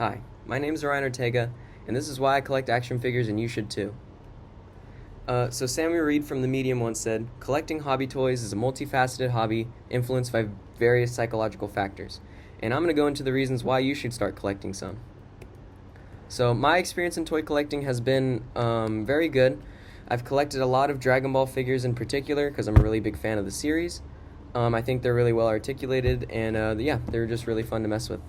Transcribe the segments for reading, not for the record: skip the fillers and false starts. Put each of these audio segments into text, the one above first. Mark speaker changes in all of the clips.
Speaker 1: Hi, my name is Ryan Ortega, and this is why I collect action figures, and you should too. So Samuel Reed from The Medium once said, "Collecting hobby toys is a multifaceted hobby influenced by various psychological factors." And I'm going to go into the reasons why you should start collecting some. So my experience in toy collecting has been very good. I've collected a lot of Dragon Ball figures in particular because I'm a really big fan of the series. I think they're really well articulated, and they're just really fun to mess with.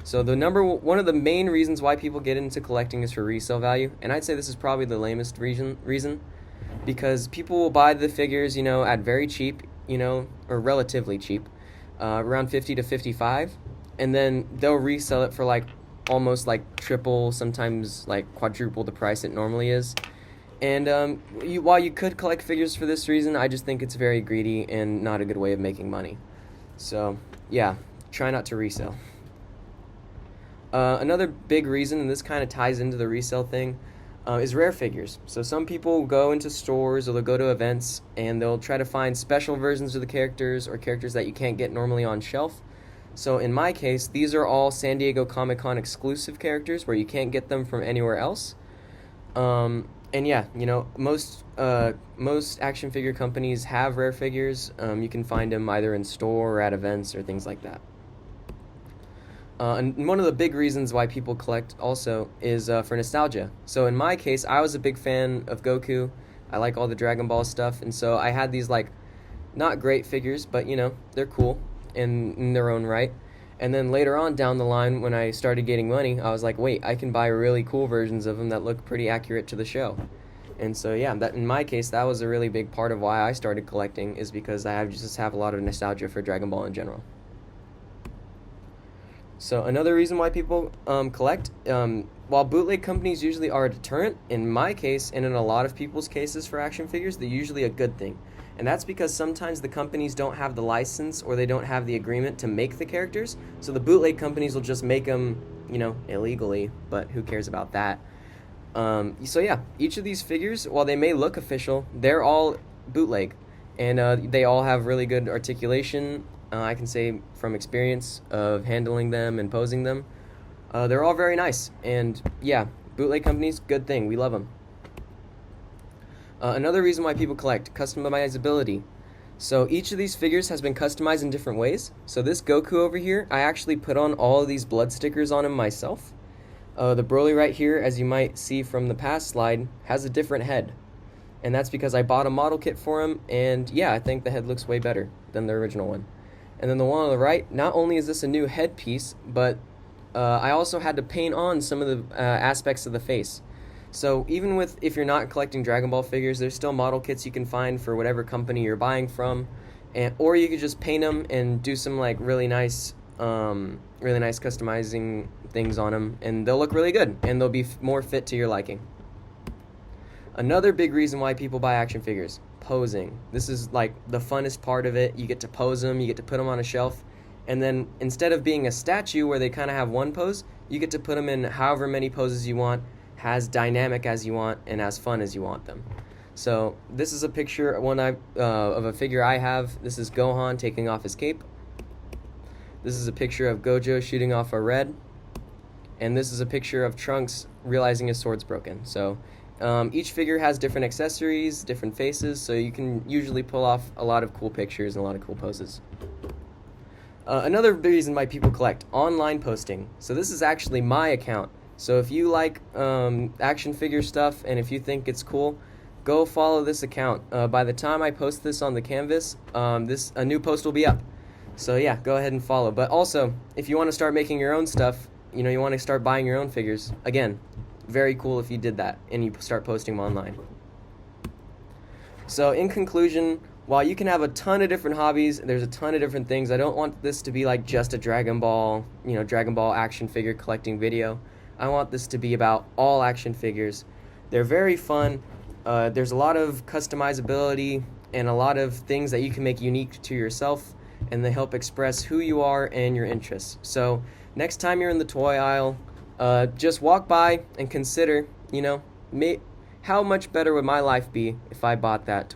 Speaker 1: So one of the main reasons why people get into collecting is for resale value, and I'd say this is probably the lamest reason, because people will buy the figures, at very cheap, or relatively cheap, around 50 to 55, and then they'll resell it for almost triple, sometimes quadruple the price it normally is. And while you could collect figures for this reason, I just think it's very greedy and not a good way of making money. So yeah, try not to resell. Another big reason, and this kind of ties into the resale thing, is rare figures. So some people go into stores or they'll go to events and they'll try to find special versions of the characters or characters that you can't get normally on shelf. So in my case, these are all San Diego Comic-Con exclusive characters where you can't get them from anywhere else. Most action figure companies have rare figures. You can find them either in store or at events or things like that. And one of the big reasons why people collect also is for nostalgia. So in my case, I was a big fan of Goku. I like all the Dragon Ball stuff, and so I had these not great figures, but they're cool in their own right. And then later on down the line, when I started getting money, I was like, wait, I can buy really cool versions of them that look pretty accurate to the show. And so that in my case, that was a really big part of why I started collecting, is because I just have a lot of nostalgia for Dragon Ball in general. So another reason why people collect, while bootleg companies usually are a deterrent, in my case and in a lot of people's cases for action figures, they're usually a good thing. And that's because sometimes the companies don't have the license or they don't have the agreement to make the characters, so the bootleg companies will just make them, illegally, but who cares about that? Each of these figures, while they may look official, they're all bootleg, and they all have really good articulation. I can say from experience of handling them and posing them, they're all very nice. And bootleg companies, good thing. We love them. Another reason why people collect, customizability. So each of these figures has been customized in different ways. So this Goku over here, I actually put on all of these blood stickers on him myself. The Broly right here, as you might see from the past slide, has a different head. And that's because I bought a model kit for him, and I think the head looks way better than the original one. And then the one on the right, not only is this a new headpiece, but I also had to paint on some of the aspects of the face. So even if you're not collecting Dragon Ball figures, there's still model kits you can find for whatever company you're buying from, or you could just paint them and do some really nice customizing things on them, and they'll look really good, and they'll be more fit to your liking. Another big reason why people buy action figures, posing. This is the funnest part of it. You get to pose them, you get to put them on a shelf, and then instead of being a statue where they kind of have one pose, you get to put them in however many poses you want, as dynamic as you want, and as fun as you want them. So this is a picture of a figure I have. This is Gohan taking off his cape. This is a picture of Gojo shooting off a red, and this is a picture of Trunks realizing his sword's broken. So each figure has different accessories, different faces, so you can usually pull off a lot of cool pictures and a lot of cool poses. Another reason why people collect, online posting. So this is actually my account. So if you like action figure stuff and if you think it's cool, go follow this account. By the time I post this on the canvas, a new post will be up. So go ahead and follow. But also, if you want to start making your own stuff, you want to start buying your own figures, again, very cool if you did that and you start posting them online. So in conclusion, while you can have a ton of different hobbies, there's a ton of different things. I don't want this to be just a Dragon Ball action figure collecting video. I want this to be about all action figures. They're very fun. There's a lot of customizability and a lot of things that you can make unique to yourself, and they help express who you are and your interests. So next time you're in the toy aisle, just walk by and consider, how much better would my life be if I bought that toy?